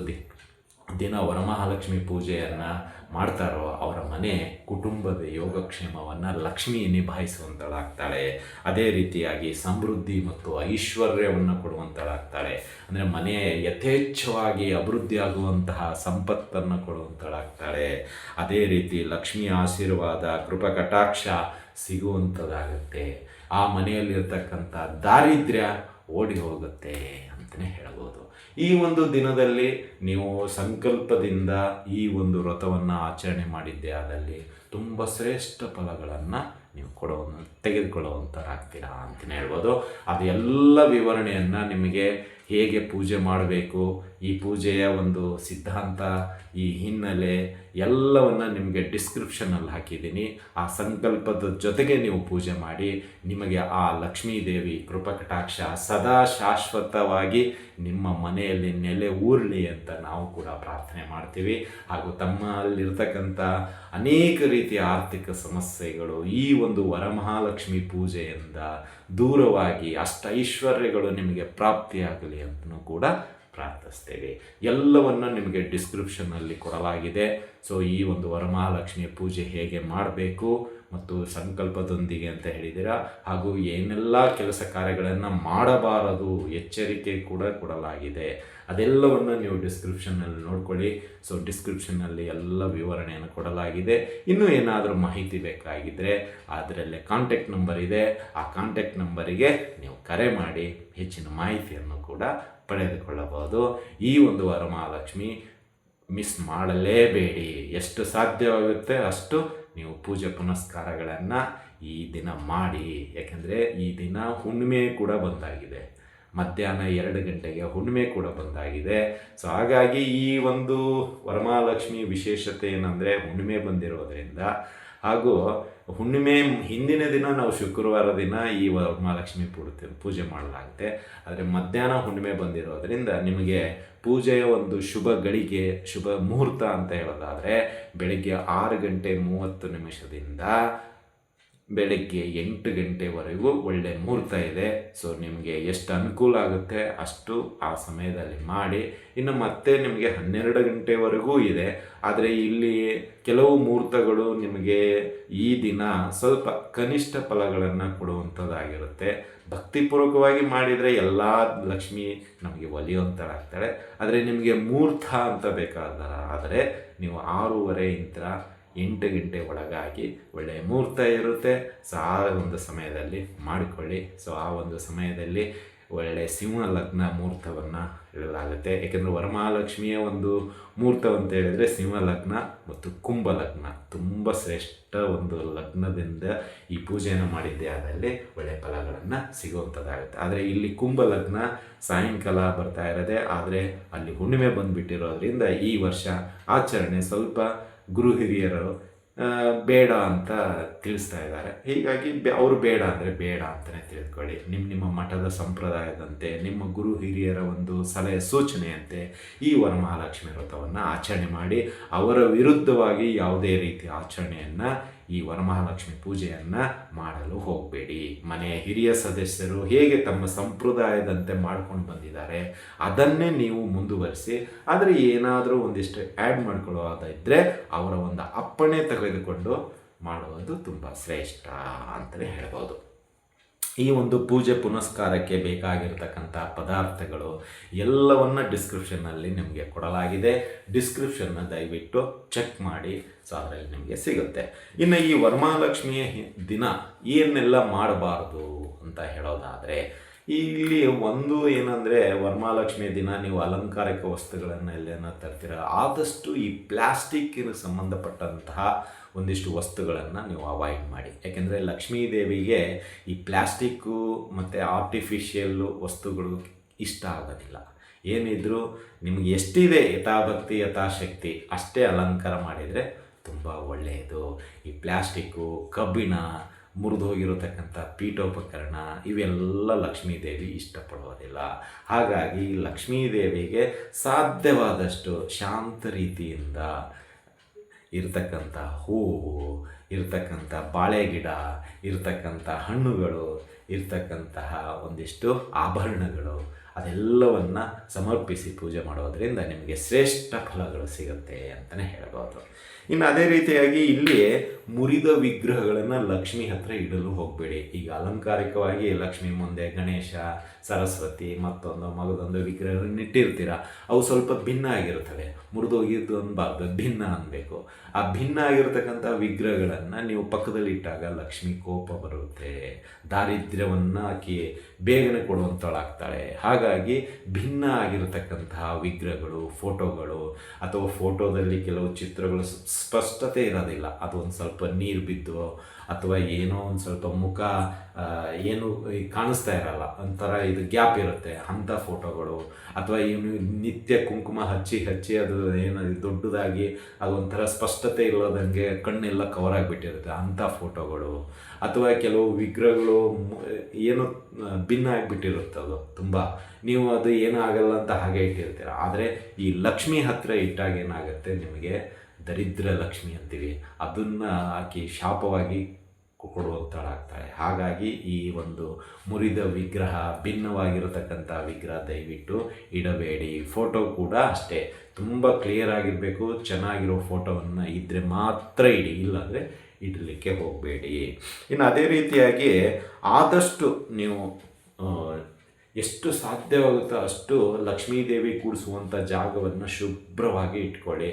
ದಿನ ವರಮಹಾಲಕ್ಷ್ಮಿ ಪೂಜೆಯನ್ನು ಮಾಡ್ತಾರೋ ಅವರ ಮನೆ ಕುಟುಂಬದ ಯೋಗಕ್ಷೇಮವನ್ನು ಲಕ್ಷ್ಮಿ ನಿಭಾಯಿಸುವಂಥಳಾಗ್ತಾಳೆ. ಅದೇ ರೀತಿಯಾಗಿ ಸಮೃದ್ಧಿ ಮತ್ತು ಐಶ್ವರ್ಯವನ್ನು ಕೊಡುವಂಥಳಾಗ್ತಾಳೆ. ಅಂದರೆ ಮನೆ ಯಥೇಚ್ಛವಾಗಿ ಅಭಿವೃದ್ಧಿಯಾಗುವಂತಹ ಸಂಪತ್ತನ್ನು ಕೊಡುವಂಥಳಾಗ್ತಾಳೆ. ಅದೇ ರೀತಿ ಲಕ್ಷ್ಮಿಯ ಆಶೀರ್ವಾದ ಕೃಪಕಟಾಕ್ಷ ಸಿಗುವಂಥದ್ದಾಗುತ್ತೆ. ಆ ಮನೆಯಲ್ಲಿರ್ತಕ್ಕಂಥ ದಾರಿದ್ರ್ಯ ಓಡಿ ಹೋಗುತ್ತೆ ಅಂತಲೇ ಹೇಳ್ಬೋದು. ಈ ಒಂದು ದಿನದಲ್ಲಿ ನೀವು ಸಂಕಲ್ಪದಿಂದ ಈ ಒಂದು ವ್ರತವನ್ನು ಆಚರಣೆ ಮಾಡಿದ್ದೇ ಆದಲ್ಲಿ ತುಂಬ ಶ್ರೇಷ್ಠ ಫಲಗಳನ್ನು ನೀವು ತೆಗೆದುಕೊಳ್ಳುವಂಥರಾಗ್ತೀರಾ ಅಂತಲೇ ಹೇಳ್ಬೋದು. ಅದೆಲ್ಲ ವಿವರಣೆಯನ್ನು ನಿಮಗೆ ಹೇಗೆ ಪೂಜೆ ಮಾಡಬೇಕು, ಈ ಪೂಜೆಯ ಒಂದು ಸಿದ್ಧಾಂತ, ಈ ಹಿನ್ನೆಲೆ ಎಲ್ಲವನ್ನು ನಿಮಗೆ ಡಿಸ್ಕ್ರಿಪ್ಷನಲ್ಲಿ ಹಾಕಿದ್ದೀನಿ. ಆ ಸಂಕಲ್ಪದ ಜೊತೆಗೆ ನೀವು ಪೂಜೆ ಮಾಡಿ, ನಿಮಗೆ ಆ ಲಕ್ಷ್ಮೀದೇವಿ ಕೃಪಕಟಾಕ್ಷ ಸದಾ ಶಾಶ್ವತವಾಗಿ ನಿಮ್ಮ ಮನೆಯಲ್ಲಿ ನೆಲೆ ಊರಲಿ ಅಂತ ನಾವು ಕೂಡ ಪ್ರಾರ್ಥನೆ ಮಾಡ್ತೀವಿ. ಹಾಗೂ ತಮ್ಮಲ್ಲಿರ್ತಕ್ಕಂಥ ಅನೇಕ ರೀತಿಯ ಆರ್ಥಿಕ ಸಮಸ್ಯೆಗಳು ಈ ಒಂದು ವರಮಹಾಲಕ್ಷ್ಮಿ ಪೂಜೆಯಿಂದ ದೂರವಾಗಿ ಅಷ್ಟೈಶ್ವರ್ಯಗಳು ನಿಮಗೆ ಪ್ರಾಪ್ತಿಯಾಗಲಿ ಅಂತಲೂ ಕೂಡ ಪ್ರಾರ್ಥಿಸ್ತೇವೆ. ಎಲ್ಲವನ್ನು ನಿಮಗೆ ಡಿಸ್ಕ್ರಿಪ್ಷನ್ನಲ್ಲಿ ಕೊಡಲಾಗಿದೆ. ಸೊ ಈ ಒಂದು ವರಮಹಾಲಕ್ಷ್ಮಿಯ ಪೂಜೆ ಹೇಗೆ ಮಾಡಬೇಕು ಮತ್ತು ಸಂಕಲ್ಪದೊಂದಿಗೆ ಅಂತ ಹೇಳಿದ್ದೀರಾ, ಹಾಗೂ ಏನೆಲ್ಲ ಕೆಲಸ ಕಾರ್ಯಗಳನ್ನು ಮಾಡಬಾರದು ಎಚ್ಚರಿಕೆ ಕೂಡ ಕೊಡಲಾಗಿದೆ. ಅದೆಲ್ಲವನ್ನು ನೀವು ಡಿಸ್ಕ್ರಿಪ್ಷನ್ನಲ್ಲಿ ನೋಡ್ಕೊಳ್ಳಿ. ಸೊ ಡಿಸ್ಕ್ರಿಪ್ಷನ್ನಲ್ಲಿ ಎಲ್ಲ ವಿವರಣೆಯನ್ನು ಕೊಡಲಾಗಿದೆ. ಇನ್ನೂ ಏನಾದರೂ ಮಾಹಿತಿ ಬೇಕಾಗಿದ್ದರೆ ಅದರಲ್ಲೇ ಕಾಂಟ್ಯಾಕ್ಟ್ ನಂಬರ್ ಇದೆ. ಆ ಕಾಂಟ್ಯಾಕ್ಟ್ ನಂಬರಿಗೆ ನೀವು ಕರೆ ಮಾಡಿ ಹೆಚ್ಚಿನ ಮಾಹಿತಿಯನ್ನು ಕೂಡ ಪಡೆದುಕೊಳ್ಳಬಹುದು. ಈ ಒಂದು ವರಮಹಾಲಕ್ಷ್ಮಿ ಮಿಸ್ ಮಾಡಲೇಬೇಡಿ. ಎಷ್ಟು ಸಾಧ್ಯವಾಗುತ್ತೆ ಅಷ್ಟು ನೀವು ಪೂಜೆ ಪುನಸ್ಕಾರಗಳನ್ನು ಈ ದಿನ ಮಾಡಿ. ಯಾಕೆಂದರೆ ಈ ದಿನ ಹುಣ್ಣಿಮೆ ಕೂಡ ಬಂದಾಗಿದೆ. ಮಧ್ಯಾಹ್ನ 2 ಗಂಟೆಗೆ ಹುಣ್ಣಿಮೆ ಕೂಡ ಬಂದಾಗಿದೆ. ಸೊ ಹಾಗಾಗಿ ಈ ಒಂದು ವರಮಹಾಲಕ್ಷ್ಮಿ ವಿಶೇಷತೆ ಏನಂದರೆ ಹುಣ್ಣಿಮೆ ಬಂದಿರೋದರಿಂದ, ಹಾಗೂ ಹುಣ್ಣಿಮೆ ಹಿಂದಿನ ದಿನ ನಾವು ಶುಕ್ರವಾರ ದಿನ ಈ ವರಮಹಾಲಕ್ಷ್ಮಿ ಪೂಜೆ ಮಾಡಲಾಗುತ್ತೆ. ಆದರೆ ಮಧ್ಯಾಹ್ನ ಹುಣ್ಣಿಮೆ ಬಂದಿರೋದರಿಂದ ನಿಮಗೆ ಪೂಜೆಯ ಒಂದು ಶುಭ ಗಳಿಗೆ, ಶುಭ ಮುಹೂರ್ತ ಅಂತ ಹೇಳೋದಾದರೆ ಬೆಳಗ್ಗೆ 6:30 ಬೆಳಗ್ಗೆ 8 ಗಂಟೆವರೆಗೂ ಒಳ್ಳೆ ಮುಹೂರ್ತ ಇದೆ. ಸೊ ನಿಮಗೆ ಎಷ್ಟು ಅನುಕೂಲ ಆಗುತ್ತೆ ಅಷ್ಟು ಆ ಸಮಯದಲ್ಲಿ ಮಾಡಿ. ಇನ್ನು ಮತ್ತೆ ನಿಮಗೆ 12 ಗಂಟೆವರೆಗೂ ಇದೆ. ಆದರೆ ಇಲ್ಲಿ ಕೆಲವು ಮುಹೂರ್ತಗಳು ನಿಮಗೆ ಈ ದಿನ ಸ್ವಲ್ಪ ಕನಿಷ್ಠ ಫಲಗಳನ್ನು ಕೊಡುವಂಥದ್ದಾಗಿರುತ್ತೆ. ಭಕ್ತಿಪೂರ್ವಕವಾಗಿ ಮಾಡಿದರೆ ಎಲ್ಲ ಲಕ್ಷ್ಮಿ ನಮಗೆ ಒಲಿಯುವಂಥಳಾಗ್ತಾಳೆ. ಆದರೆ ನಿಮಗೆ ಮುಹೂರ್ತ ಅಂತ ಬೇಕಾದರೆ ನೀವು 6:30 8 ಗಂಟೆ ಒಳಗಾಗಿ ಒಳ್ಳೆಯ ಮುಹೂರ್ತ ಇರುತ್ತೆ. ಸೊ ಆ ಒಂದು ಸಮಯದಲ್ಲಿ ಮಾಡಿಕೊಳ್ಳಿ. ಸೊ ಆ ಒಂದು ಸಮಯದಲ್ಲಿ ಒಳ್ಳೆಯ ಸಿಂಹ ಲಗ್ನ ಮುಹೂರ್ತವನ್ನು ಹೇಳಲಾಗುತ್ತೆ. ಏಕೆಂದರೆ ವರಮಹಾಲಕ್ಷ್ಮಿಯ ಒಂದು ಮುಹೂರ್ತ ಅಂತ ಹೇಳಿದರೆ ಸಿಂಹ ಲಗ್ನ ಮತ್ತು ಕುಂಭ ಲಗ್ನ ತುಂಬ ಶ್ರೇಷ್ಠ ಒಂದು ಲಗ್ನದಿಂದ ಈ ಪೂಜೆಯನ್ನು ಮಾಡಿದ್ದೇ ಆದಲ್ಲಿ ಒಳ್ಳೆಯ ಫಲಗಳನ್ನು ಸಿಗುವಂಥದ್ದಾಗುತ್ತೆ. ಆದರೆ ಇಲ್ಲಿ ಕುಂಭ ಲಗ್ನ ಸಾಯಂಕಾಲ ಬರ್ತಾ ಇರೋದೆ, ಆದರೆ ಅಲ್ಲಿ ಹುಣ್ಣಿಮೆ ಬಂದುಬಿಟ್ಟಿರೋದ್ರಿಂದ ಈ ವರ್ಷ ಆಚರಣೆ ಸ್ವಲ್ಪ ಗುರು ಹಿರಿಯರು ಬೇಡ ಅಂತ ತಿಳಿಸ್ತಾ ಇದ್ದಾರೆ. ಹೀಗಾಗಿ ಅವರು ಬೇಡ ಅಂದರೆ ಬೇಡ ಅಂತಲೇ ತಿಳ್ಕೊಳ್ಳಿ. ನಿಮ್ಮ ಮಠದ ಸಂಪ್ರದಾಯದಂತೆ, ನಿಮ್ಮ ಗುರು ಹಿರಿಯರ ಒಂದು ಸಲಹೆ ಸೂಚನೆಯಂತೆ ಈ ವರಮಹಾಲಕ್ಷ್ಮಿ ವ್ರತವನ್ನು ಆಚರಣೆ ಮಾಡಿ. ಅವರ ವಿರುದ್ಧವಾಗಿ ಯಾವುದೇ ರೀತಿಯ ಆಚರಣೆಯನ್ನು, ಈ ವರಮಹಾಲಕ್ಷ್ಮಿ ಪೂಜೆಯನ್ನು ಮಾಡಲು ಹೋಗಬೇಡಿ. ಮನೆಯ ಹಿರಿಯ ಸದಸ್ಯರು ಹೇಗೆ ತಮ್ಮ ಸಂಪ್ರದಾಯದಂತೆ ಮಾಡ್ಕೊಂಡು ಬಂದಿದ್ದಾರೆ ಅದನ್ನೇ ನೀವು ಮುಂದುವರಿಸಿ. ಆದರೆ ಏನಾದರೂ ಒಂದಿಷ್ಟು ಆ್ಯಡ್ ಮಾಡ್ಕೊಳ್ಳೋದಿದ್ದರೆ ಅವರ ಒಂದು ಅಪ್ಪಣೆ ತೆಗೆದುಕೊಂಡು ಮಾಡುವುದು ತುಂಬ ಶ್ರೇಷ್ಠ ಅಂತಲೇ ಹೇಳ್ಬೋದು. ಈ ಒಂದು ಪೂಜೆ ಪುನಸ್ಕಾರಕ್ಕೆ ಬೇಕಾಗಿರ್ತಕ್ಕಂಥ ಪದಾರ್ಥಗಳು ಎಲ್ಲವನ್ನು ಡಿಸ್ಕ್ರಿಪ್ಷನ್ನಲ್ಲಿ ನಿಮಗೆ ಕೊಡಲಾಗಿದೆ. ಡಿಸ್ಕ್ರಿಪ್ಷನ್ನ ದಯವಿಟ್ಟು ಚೆಕ್ ಮಾಡಿ. ಸೊ ಅದರಲ್ಲಿ ನಿಮಗೆ ಸಿಗುತ್ತೆ. ಇನ್ನು ಈ ವರಮಹಾಲಕ್ಷ್ಮಿಯ ದಿನ ಏನೆಲ್ಲ ಮಾಡಬಾರ್ದು ಅಂತ ಹೇಳೋದಾದರೆ, ಇಲ್ಲಿ ಒಂದು ಏನಂದರೆ ವರಮಹಾಲಕ್ಷ್ಮಿಯ ದಿನ ನೀವು ಅಲಂಕಾರಿಕ ವಸ್ತುಗಳನ್ನು ಎಲ್ಲೇನೋ ತರ್ತೀರ, ಆದಷ್ಟು ಈ ಪ್ಲಾಸ್ಟಿಕ್ಕಿಗೆ ಸಂಬಂಧಪಟ್ಟಂತಹ ಒಂದಿಷ್ಟು ವಸ್ತುಗಳನ್ನು ನೀವು ಅವಾಯ್ಡ್ ಮಾಡಿ. ಯಾಕೆಂದರೆ ಲಕ್ಷ್ಮೀ ದೇವಿಗೆ ಈ ಪ್ಲಾಸ್ಟಿಕ್ಕು ಮತ್ತು ಆರ್ಟಿಫಿಷಿಯಲ್ಲು ವಸ್ತುಗಳು ಇಷ್ಟ ಆಗೋದಿಲ್ಲ. ಏನಿದ್ರೂ ನಿಮಗೆ ಎಷ್ಟಿದೆ ಯಥಾಭಕ್ತಿ ಯಥಾಶಕ್ತಿ ಅಷ್ಟೇ ಅಲಂಕಾರ ಮಾಡಿದರೆ ತುಂಬ ಒಳ್ಳೆಯದು. ಈ ಪ್ಲಾಸ್ಟಿಕ್ಕು, ಕಬ್ಬಿಣ, ಮುರಿದು ಹೋಗಿರತಕ್ಕಂಥ ಪೀಠೋಪಕರಣ ಇವೆಲ್ಲ ಲಕ್ಷ್ಮೀದೇವಿ ಇಷ್ಟಪಡೋದಿಲ್ಲ. ಹಾಗಾಗಿ ಲಕ್ಷ್ಮೀದೇವಿಗೆ ಸಾಧ್ಯವಾದಷ್ಟು ಶಾಂತ ರೀತಿಯಿಂದ ಇರ್ತಕ್ಕಂಥ ಹೂವು, ಇರ್ತಕ್ಕಂಥ ಬಾಳೆ ಗಿಡ, ಇರ್ತಕ್ಕಂಥ ಹಣ್ಣುಗಳು, ಇರ್ತಕ್ಕಂತಹ ಒಂದಿಷ್ಟು ಆಭರಣಗಳು ಅದೆಲ್ಲವನ್ನು ಸಮರ್ಪಿಸಿ ಪೂಜೆ ಮಾಡೋದರಿಂದ ನಿಮಗೆ ಶ್ರೇಷ್ಠ ಫಲಗಳು ಸಿಗುತ್ತೆ ಅಂತಲೇ ಹೇಳ್ಬೋದು. ಇನ್ನು ಅದೇ ರೀತಿಯಾಗಿ ಇಲ್ಲಿ ಮುರಿದ ವಿಗ್ರಹಗಳನ್ನು ಲಕ್ಷ್ಮಿ ಹತ್ರ ಇಡಲು ಹೋಗಬೇಡಿ. ಈಗ ಅಲಂಕಾರಿಕವಾಗಿ ಲಕ್ಷ್ಮಿ ಮುಂದೆ ಗಣೇಶ, ಸರಸ್ವತಿ, ಮತ್ತೊಂದು ಮಗದೊಂದು ವಿಗ್ರಹಗಳನ್ನು ಇಟ್ಟಿರ್ತೀರ. ಅವು ಸ್ವಲ್ಪ ಭಿನ್ನ ಆಗಿರ್ತವೆ. ಮುರಿದೋಗಿದ್ದು ಅನ್ಬಾರ್ದು, ಭಿನ್ನ ಅನ್ನಬೇಕು. ಆ ಭಿನ್ನ ಆಗಿರ್ತಕ್ಕಂಥ ವಿಗ್ರಹಗಳನ್ನು ನೀವು ಪಕ್ಕದಲ್ಲಿ ಇಟ್ಟಾಗ ಲಕ್ಷ್ಮಿ ಕೋಪ ಬರುತ್ತೆ, ದಾರಿದ್ರ್ಯವನ್ನು ಆಕಿ ಬೇಗನೆ ಕೊಡುವಂಥಳಾಗ್ತಾಳೆ. ಹಾಗಾಗಿ ಭಿನ್ನ ಆಗಿರತಕ್ಕಂತಹ ವಿಗ್ರಹಗಳು, ಫೋಟೋಗಳು, ಅಥವಾ ಫೋಟೋದಲ್ಲಿ ಕೆಲವು ಚಿತ್ರಗಳು ಸ್ಪಷ್ಟತೆ ಇರೋದಿಲ್ಲ, ಅದು ಒಂದು ಸ್ವಲ್ಪ ನೀರು ಬಿದ್ದು ಅಥವಾ ಏನೋ ಒಂದು ಸ್ವಲ್ಪ ಮುಖ ಏನು ಈ ಕಾಣಿಸ್ತಾ ಇರಲ್ಲ, ಒಂಥರ ಇದು ಗ್ಯಾಪ್ ಇರುತ್ತೆ ಅಂಥ ಫೋಟೋಗಳು. ಅಥವಾ ಇವನು ನಿತ್ಯ ಕುಂಕುಮ ಹಚ್ಚಿ ಅದು ಏನು ದೊಡ್ಡದಾಗಿ ಅದೊಂಥರ ಸ್ಪಷ್ಟತೆ ಇಲ್ಲದಂಗೆ ಕಣ್ಣೆಲ್ಲ ಕವರ್ ಆಗಿಬಿಟ್ಟಿರುತ್ತೆ ಅಂಥ ಫೋಟೋಗಳು. ಅಥವಾ ಕೆಲವು ವಿಗ್ರಹಗಳು ಏನು ಭಿನ್ನ ಆಗಿಬಿಟ್ಟಿರುತ್ತೆ, ಅದು ತುಂಬ ನೀವು ಅದು ಏನೂ ಆಗಲ್ಲ ಅಂತ ಹಾಗೆ ಇಟ್ಟಿರ್ತೀರ. ಆದರೆ ಈ ಲಕ್ಷ್ಮಿ ಹತ್ತಿರ ಇಟ್ಟಾಗ ಏನಾಗುತ್ತೆ, ನಿಮಗೆ ದರಿದ್ರ ಲಕ್ಷ್ಮಿ ಅಂತೀವಿ, ಅದನ್ನು ಆಕಿ ಶಾಪವಾಗಿ ಕೊಡುವಂಥಳಾಗ್ತಾಳೆ. ಹಾಗಾಗಿ ಈ ಒಂದು ಮುರಿದ ವಿಗ್ರಹ, ಭಿನ್ನವಾಗಿರತಕ್ಕಂಥ ವಿಗ್ರಹ ದಯವಿಟ್ಟು ಇಡಬೇಡಿ. ಫೋಟೋ ಕೂಡ ಅಷ್ಟೇ, ತುಂಬ ಕ್ಲಿಯರ್ ಆಗಿರಬೇಕು. ಚೆನ್ನಾಗಿರೋ ಫೋಟೋವನ್ನು ಇದ್ದರೆ ಮಾತ್ರ ಇಡಿ, ಇಲ್ಲಾಂದರೆ ಇಡಲಿಕ್ಕೆ ಹೋಗಬೇಡಿ. ಇನ್ನು ಅದೇ ರೀತಿಯಾಗಿ ಆದಷ್ಟು ನೀವು ಎಷ್ಟು ಸಾಧ್ಯವಾಗುತ್ತೋ ಅಷ್ಟು ಲಕ್ಷ್ಮೀದೇವಿ ಕೂಡಿಸುವಂಥ ಜಾಗವನ್ನು ಶುಭ್ರವಾಗಿ ಇಟ್ಕೊಳ್ಳಿ.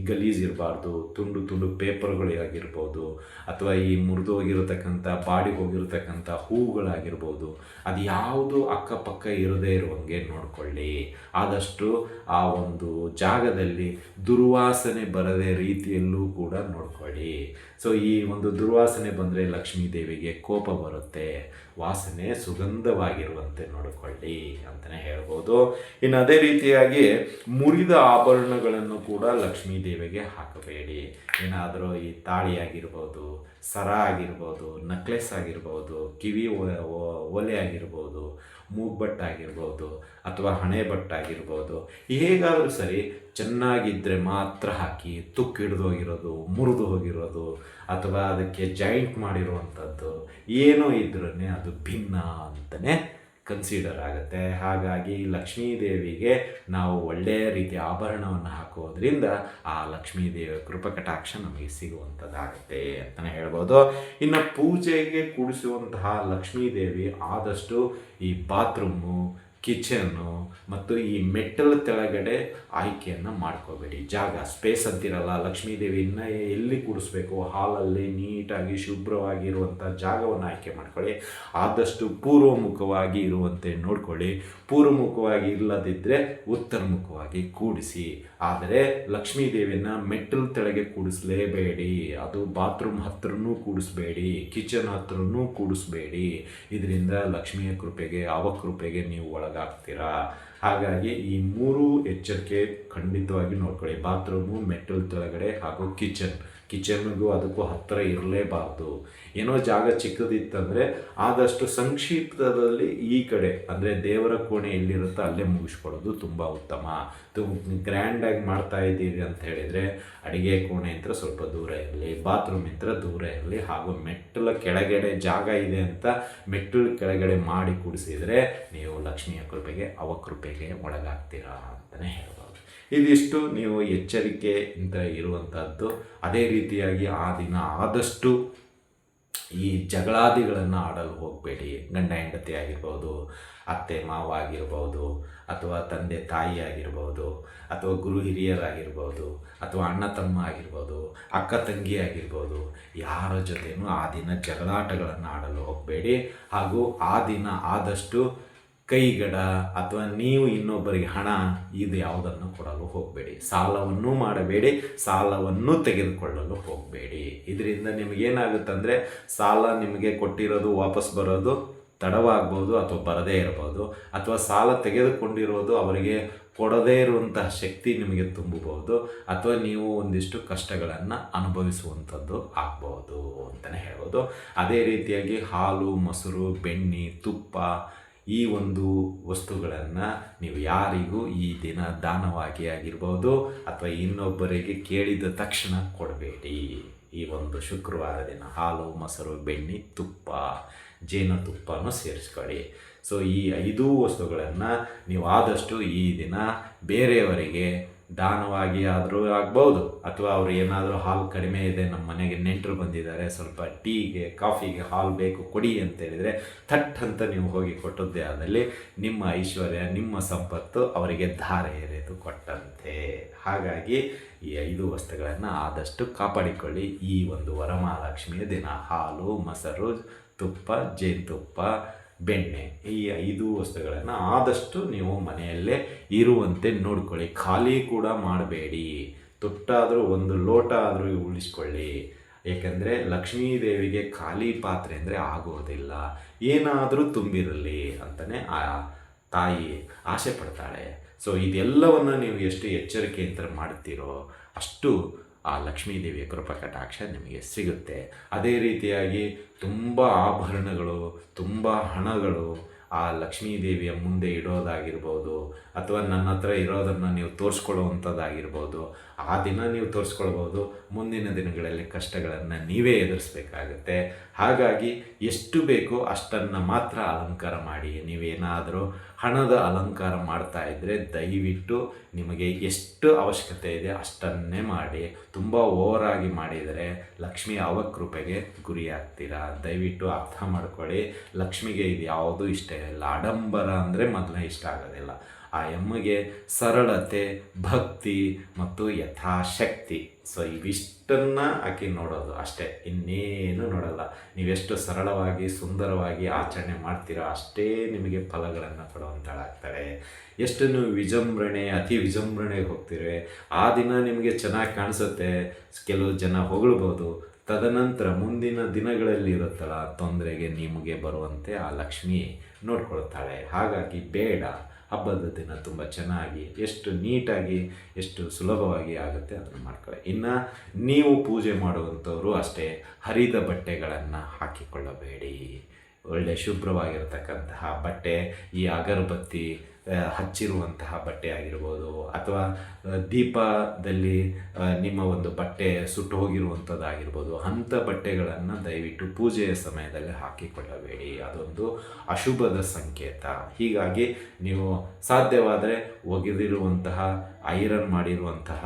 ಗಲೀಜಿರಬಾರ್ದು. ತುಂಡು ಪೇಪರ್ಗಳೇ ಆಗಿರ್ಬೋದು, ಅಥವಾ ಈ ಮುರಿದು ಹೋಗಿರತಕ್ಕಂಥ ಬಾಡಿಗೆ ಹೋಗಿರತಕ್ಕಂಥ ಹೂವುಗಳಾಗಿರ್ಬೋದು, ಅದು ಯಾವುದು ಅಕ್ಕಪಕ್ಕ ಇರದೇ ಇರುವಂಗೆ ನೋಡಿಕೊಳ್ಳಿ. ಆದಷ್ಟು ಆ ಒಂದು ಜಾಗದಲ್ಲಿ ದುರ್ವಾಸನೆ ಬರದೇ ರೀತಿಯಲ್ಲೂ ಕೂಡ ನೋಡ್ಕೊಳ್ಳಿ. ಸೊ ಈ ಒಂದು ದುರ್ವಾಸನೆ ಬಂದರೆ ಲಕ್ಷ್ಮೀ ದೇವಿಗೆ ಕೋಪ ಬರುತ್ತೆ. ವಾಸನೆ ಸುಗಂಧವಾಗಿರುವಂತೆ ನೋಡಿಕೊಳ್ಳಿ ಅಂತಲೇ ಹೇಳ್ಬೋದು. ಇನ್ನು ಅದೇ ರೀತಿಯಾಗಿ ಮುರಿದ ಆಭರಣಗಳನ್ನು ಕೂಡ ಲಕ್ಷ್ಮೀ ದೇವಿಗೆ ಹಾಕಬೇಡಿ. ಏನಾದರೂ ಈ ತಾಳಿ ಆಗಿರ್ಬೋದು, ಸರ ಆಗಿರ್ಬೋದು, ನೆಕ್ಲೆಸ್ ಆಗಿರ್ಬೋದು, ಕಿವಿ ಒಲೆ ಆಗಿರ್ಬೋದು, ಮೂಗ್ಬಟ್ಟಾಗಿರ್ಬೋದು, ಅಥವಾ ಹಣೆ ಬಟ್ಟಾಗಿರ್ಬೋದು, ಹೇಗಾದರೂ ಸರಿ ಚೆನ್ನಾಗಿದ್ದರೆ ಮಾತ್ರ ಹಾಕಿ. ತುಕ್ಕು ಹಿಡಿದು ಹೋಗಿರೋದು, ಮುರಿದು ಹೋಗಿರೋದು, ಅಥವಾ ಅದಕ್ಕೆ ಜಾಯಿಂಟ್ ಮಾಡಿರುವಂಥದ್ದು ಏನೋ ಇದ್ರೂ ಅದು ಭಿನ್ನ ಅಂತಲೇ ಕನ್ಸಿಡರ್ ಆಗುತ್ತೆ. ಹಾಗಾಗಿ ಲಕ್ಷ್ಮೀ ದೇವಿಗೆ ನಾವು ಒಳ್ಳೆಯ ರೀತಿಯ ಆಭರಣವನ್ನು ಹಾಕೋದ್ರಿಂದ ಆ ಲಕ್ಷ್ಮೀ ದೇವಿಯ ಕೃಪಕಟಾಕ್ಷ ನಮಗೆ ಸಿಗುವಂಥದ್ದಾಗುತ್ತೆ ಅಂತಲೇ ಹೇಳ್ಬೋದು. ಇನ್ನು ಪೂಜೆಗೆ ಕೂಡಿಸುವಂತಹ ಲಕ್ಷ್ಮೀ ದೇವಿ ಆದಷ್ಟು ಈ ಬಾತ್ರೂಮು, ಕಿಚನ್ನು ಮತ್ತು ಈ ಮೆಟ್ಟಲ ಕೆಳಗಡೆ ಆಯ್ಕೆಯನ್ನು ಮಾಡ್ಕೋಬೇಡಿ. ಜಾಗ ಸ್ಪೇಸ್ ಅಂತಿರಲ್ಲ, ಲಕ್ಷ್ಮೀ ದೇವಿಯನ್ನು ಎಲ್ಲಿ ಕೂಡಿಸ್ಬೇಕು, ಹಾಲಲ್ಲಿ ನೀಟಾಗಿ ಶುಭ್ರವಾಗಿರುವಂಥ ಜಾಗವನ್ನು ಆಯ್ಕೆ ಮಾಡ್ಕೊಳ್ಳಿ. ಆದಷ್ಟು ಪೂರ್ವಮುಖವಾಗಿ ಇರುವಂತೆ ನೋಡ್ಕೊಳ್ಳಿ. ಪೂರ್ವಮುಖವಾಗಿ ಇಲ್ಲದಿದ್ದರೆ ಉತ್ತರಮುಖವಾಗಿ ಕೂಡಿಸಿ. ಆದರೆ ಲಕ್ಷ್ಮೀ ದೇವಿಯನ್ನು ಮೆಟ್ಟಲು ಕೆಳಗೆ ಕೂಡಿಸಲೇಬೇಡಿ. ಅದು ಬಾತ್ರೂಮ್ ಹತ್ರನೂ ಕೂಡಿಸ್ಬೇಡಿ, ಕಿಚನ್ ಹತ್ರನೂ ಕೂಡಿಸ್ಬೇಡಿ. ಇದರಿಂದ ಲಕ್ಷ್ಮಿಯ ಕೃಪೆಗೆ, ಅವಕೃಪೆಗೆ ನೀವು ಒಳಗಾಗ್ತೀರಾ. ಹಾಗಾಗಿ ಈ ಮೂರು ಎಚ್ಚರಿಕೆ ಖಂಡಿತವಾಗಿ ನೋಡ್ಕೊಳ್ಳಿ. ಬಾತ್ರೂಮು, ಮೆಟ್ಟಲು ಕೆಳಗಡೆ ಹಾಗೂ ಕಿಚನ್ನಿಗೂ ಅದಕ್ಕೂ ಹತ್ತಿರ ಇರಲೇಬಾರ್ದು. ಏನೋ ಜಾಗ ಚಿಕ್ಕದಿತ್ತಂದರೆ ಆದಷ್ಟು ಸಂಕ್ಷಿಪ್ತದಲ್ಲಿ ಈ ಕಡೆ ಅಂದರೆ ದೇವರ ಕೋಣೆ ಎಲ್ಲಿರುತ್ತೋ ಅಲ್ಲೇ ಮುಗಿಸ್ಕೊಳ್ಳೋದು ತುಂಬ ಉತ್ತಮ. ಗ್ರ್ಯಾಂಡಾಗಿ ಮಾಡ್ತಾ ಇದ್ದೀರಿ ಅಂತ ಹೇಳಿದರೆ ಅಡುಗೆ ಕೋಣೆ ಅಂತ ಸ್ವಲ್ಪ ದೂರ ಇರಲಿ, ಬಾತ್ರೂಮ್ ಅಂತ ದೂರ ಇರಲಿ, ಹಾಗೂ ಮೆಟ್ಟಲ ಕೆಳಗಡೆ ಜಾಗ ಇದೆ ಅಂತ ಮೆಟ್ಟಲು ಕೆಳಗಡೆ ಮಾಡಿ ಕೂಡಿಸಿದರೆ ನೀವು ಲಕ್ಷ್ಮಿಯ ಕೃಪೆಗೆ, ಅವಕೃಪೆಗೆ ಒಳಗಾಗ್ತೀರಾ ಅಂತಲೇ ಹೇಳ್ಬೋದು. ಇದಿಷ್ಟು ನೀವು ಎಚ್ಚರಿಕೆಯಿಂದ ಇರುವಂಥದ್ದು. ಅದೇ ರೀತಿಯಾಗಿ ಆ ದಿನ ಆದಷ್ಟು ಈ ಜಗಳಾದಿಗಳನ್ನು ಆಡಲು ಹೋಗಬೇಡಿ. ಗಂಡ ಹೆಂಡತಿ ಆಗಿರ್ಬೋದು, ಅತ್ತೆ ಮಾವ ಆಗಿರ್ಬೋದು, ಅಥವಾ ತಂದೆ ತಾಯಿ ಆಗಿರ್ಬೋದು, ಅಥವಾ ಗುರು ಹಿರಿಯರಾಗಿರ್ಬೋದು, ಅಥವಾ ಅಣ್ಣ ತಮ್ಮ ಆಗಿರ್ಬೋದು, ಅಕ್ಕ ತಂಗಿ ಆಗಿರ್ಬೋದು, ಯಾರ ಜೊತೆಯೂ ಆ ದಿನ ಜಗಳಾಟಗಳನ್ನು ಆಡಲು ಹೋಗಬೇಡಿ. ಹಾಗೂ ಆ ದಿನ ಆದಷ್ಟು ಕೈಗಡ ಅಥವಾ ನೀವು ಇನ್ನೊಬ್ಬರಿಗೆ ಹಣ ಇದು ಯಾವುದನ್ನು ಕೊಡಲು ಹೋಗಬೇಡಿ. ಸಾಲವನ್ನು ಮಾಡಬೇಡಿ, ಸಾಲವನ್ನು ತೆಗೆದುಕೊಳ್ಳಲು ಹೋಗಬೇಡಿ. ಇದರಿಂದ ನಿಮಗೇನಾಗುತ್ತಂದರೆ ಸಾಲ ನಿಮಗೆ ಕೊಟ್ಟಿರೋದು ವಾಪಸ್ ಬರೋದು ತಡವಾಗ್ಬೋದು, ಅಥವಾ ಬರದೇ ಇರ್ಬೋದು, ಅಥವಾ ಸಾಲ ತೆಗೆದುಕೊಂಡಿರೋದು ಅವರಿಗೆ ಕೊಡದೇ ಇರುವಂತಹ ಶಕ್ತಿ ನಿಮಗೆ ತುಂಬಬಹುದು, ಅಥವಾ ನೀವು ಒಂದಿಷ್ಟು ಕಷ್ಟಗಳನ್ನು ಅನುಭವಿಸುವಂಥದ್ದು ಆಗ್ಬೋದು ಅಂತಲೇ ಹೇಳ್ಬೋದು. ಅದೇ ರೀತಿಯಾಗಿ ಹಾಲು, ಮೊಸರು, ಬೆಣ್ಣೆ, ತುಪ್ಪ ಈ ಒಂದು ವಸ್ತುಗಳನ್ನು ನೀವು ಯಾರಿಗೂ ಈ ದಿನ ದಾನವಾಗಿ ಆಗಿರ್ಬೋದು ಅಥವಾ ಇನ್ನೊಬ್ಬರಿಗೆ ಕೇಳಿದ ತಕ್ಷಣ ಕೊಡಬೇಡಿ. ಈ ಒಂದು ಶುಕ್ರವಾರ ದಿನ ಹಾಲು, ಮೊಸರು, ಬೆಣ್ಣೆ, ತುಪ್ಪ, ಜೇನುತುಪ್ಪನೂ ಸೇರಿಸ್ಕೊಳ್ಳಿ. ಸೊ ಈ 5 ವಸ್ತುಗಳನ್ನು ನೀವು ಆದಷ್ಟು ಈ ದಿನ ಬೇರೆಯವರಿಗೆ ದಾನವಾಗಿ ಆದರೂ ಆಗ್ಬೋದು, ಅಥವಾ ಅವರು ಏನಾದರೂ ಹಾಲು ಕಡಿಮೆ ಇದೆ, ನಮ್ಮ ಮನೆಗೆ ನೆಂಟರು ಬಂದಿದ್ದಾರೆ, ಸ್ವಲ್ಪ ಟೀಗೆ ಕಾಫಿಗೆ ಹಾಲು ಬೇಕು ಕೊಡಿ ಅಂತೇಳಿದರೆ ಥಟ್ ಅಂತ ನೀವು ಹೋಗಿ ಕೊಟ್ಟದ್ದೇ ಆದಲ್ಲಿ ನಿಮ್ಮ ಐಶ್ವರ್ಯ, ನಿಮ್ಮ ಸಂಪತ್ತು ಅವರಿಗೆ ಧಾರೆ ಎರೆದು ಕೊಟ್ಟಂತೆ. ಹಾಗಾಗಿ ಈ 5 ವಸ್ತುಗಳನ್ನು ಆದಷ್ಟು ಕಾಪಾಡಿಕೊಳ್ಳಿ ಈ ಒಂದು ವರಮಹಾಲಕ್ಷ್ಮಿಯ ದಿನ. ಹಾಲು, ಮೊಸರು, ತುಪ್ಪ, ಜೇನುತುಪ್ಪ, ಬೆಣ್ಣೆ, ಈ 5 ವಸ್ತುಗಳನ್ನು ಆದಷ್ಟು ನೀವು ಮನೆಯಲ್ಲೇ ಇರುವಂತೆ ನೋಡ್ಕೊಳ್ಳಿ. ಖಾಲಿ ಕೂಡ ಮಾಡಬೇಡಿ. ತೊಟ್ಟಾದರೂ 1 ಲೋಟ ಆದರೂ ಉಳಿಸ್ಕೊಳ್ಳಿ. ಏಕೆಂದರೆ ಲಕ್ಷ್ಮೀದೇವಿಗೆ ಖಾಲಿ ಪಾತ್ರೆ ಅಂದರೆ ಆಗೋದಿಲ್ಲ, ಏನಾದರೂ ತುಂಬಿರಲಿ ಅಂತಲೇ ಆ ತಾಯಿ ಆಸೆ ಪಡ್ತಾಳೆ. ಸೊ ಇದೆಲ್ಲವನ್ನು ನೀವು ಎಷ್ಟು ಎಚ್ಚರಿಕೆಯಿಂದ ಮಾಡ್ತೀರೋ ಅಷ್ಟು ಆ ಲಕ್ಷ್ಮೀದೇವಿಯ ಕೃಪಾ ಕಟಾಕ್ಷ ನಿಮಗೆ ಸಿಗುತ್ತೆ. ಅದೇ ರೀತಿಯಾಗಿ ತುಂಬ ಆಭರಣಗಳು, ತುಂಬ ಹಣಗಳು ಆ ಲಕ್ಷ್ಮೀದೇವಿಯ ಮುಂದೆ ಇಡೋದಾಗಿರ್ಬೋದು, ಅಥವಾ ನನ್ನ ಹತ್ರ ಇರೋದನ್ನು ನೀವು ತೋರಿಸ್ಕೊಳ್ಳುವಂಥದ್ದಾಗಿರ್ಬೋದು. ಆ ದಿನ ನೀವು ತೋರಿಸ್ಕೊಳ್ಬೋದು, ಮುಂದಿನ ದಿನಗಳಲ್ಲಿ ಕಷ್ಟಗಳನ್ನು ನೀವೇ ಎದುರಿಸ್ಬೇಕಾಗತ್ತೆ. ಹಾಗಾಗಿ ಎಷ್ಟು ಬೇಕೋ ಅಷ್ಟನ್ನು ಮಾತ್ರ ಅಲಂಕಾರ ಮಾಡಿ. ನೀವೇನಾದರೂ ಹಣದ ಅಲಂಕಾರ ಮಾಡ್ತಾ ಇದ್ದರೆ ದಯವಿಟ್ಟು ನಿಮಗೆ ಎಷ್ಟು ಅವಶ್ಯಕತೆ ಇದೆ ಅಷ್ಟನ್ನೇ ಮಾಡಿ. ತುಂಬ ಓವರಾಗಿ ಮಾಡಿದರೆ ಲಕ್ಷ್ಮಿ ಅವಕೃಪೆಗೆ ಗುರಿಯಾಗ್ತೀರಾ. ದಯವಿಟ್ಟು ಅರ್ಥ ಮಾಡ್ಕೊಳ್ಳಿ. ಲಕ್ಷ್ಮಿಗೆ ಇದು ಯಾವುದೂ ಇಷ್ಟ ಇಲ್ಲ. ಆಡಂಬರ ಅಂದರೆ ಮೊದಲೇ ಇಷ್ಟ ಆಗೋದಿಲ್ಲ. ಆ ಎಮ್ಮಗೆ ಸರಳತೆ, ಭಕ್ತಿ ಮತ್ತು ಯಥಾಶಕ್ತಿ, ಸೊ ಇವಿಷ್ಟನ್ನು ಆಕೆ ನೋಡೋದು ಅಷ್ಟೇ, ಇನ್ನೇನು ನೋಡಲ್ಲ. ನೀವೆಷ್ಟು ಸರಳವಾಗಿ ಸುಂದರವಾಗಿ ಆಚರಣೆ ಮಾಡ್ತೀರೋ ಅಷ್ಟೇ ನಿಮಗೆ ಫಲಗಳನ್ನು ಕೊಡುವಂಥಳಾಗ್ತಾಳೆ. ಎಷ್ಟು ನೀವು ಅತಿ ವಿಜೃಂಭಣೆಗೆ ಹೋಗ್ತೀರಿ, ಆ ದಿನ ನಿಮಗೆ ಚೆನ್ನಾಗಿ ಕಾಣಿಸುತ್ತೆ, ಕೆಲವು ಜನ ಹೊಗಳ್ಬೋದು. ತದನಂತರ ಮುಂದಿನ ದಿನಗಳಲ್ಲಿ ಇರುತ್ತಲ್ಲ ತೊಂದರೆಗೆ ನಿಮಗೆ ಬರುವಂತೆ ಆ ಲಕ್ಷ್ಮಿ ನೋಡ್ಕೊಳ್ತಾಳೆ. ಹಾಗಾಗಿ ಬೇಡ, ಹಬ್ಬದ ದಿನ ತುಂಬ ಚೆನ್ನಾಗಿ, ಎಷ್ಟು ನೀಟಾಗಿ, ಎಷ್ಟು ಸುಲಭವಾಗಿ ಆಗುತ್ತೆ ಅದನ್ನು ಮಾಡ್ಕೊಳ್ಳಿ. ಇನ್ನು ನೀವು ಪೂಜೆ ಮಾಡುವಂಥವರು ಅಷ್ಟೇ, ಹರಿದ ಬಟ್ಟೆಗಳನ್ನು ಹಾಕಿಕೊಳ್ಳಬೇಡಿ. ಒಳ್ಳೆಯ ಶುಭ್ರವಾಗಿರತಕ್ಕಂತಹ ಬಟ್ಟೆ, ಈ ಅಗರಬತ್ತಿ ಹಚ್ಚಿರುವಂತಹ ಬಟ್ಟೆ ಆಗಿರ್ಬೋದು, ಅಥವಾ ದೀಪದಲ್ಲಿ ನಿಮ್ಮ ಒಂದು ಬಟ್ಟೆ ಸುಟ್ಟು ಹೋಗಿರುವಂಥದ್ದಾಗಿರ್ಬೋದು, ಅಂಥ ಬಟ್ಟೆಗಳನ್ನು ದಯವಿಟ್ಟು ಪೂಜೆಯ ಸಮಯದಲ್ಲಿ ಹಾಕಿಕೊಳ್ಳಬೇಡಿ. ಅದೊಂದು ಅಶುಭದ ಸಂಕೇತ. ಹೀಗಾಗಿ ನೀವು ಸಾಧ್ಯವಾದರೆ ಒಗೆದಿರುವಂತಹ, ಐರನ್ ಮಾಡಿರುವಂತಹ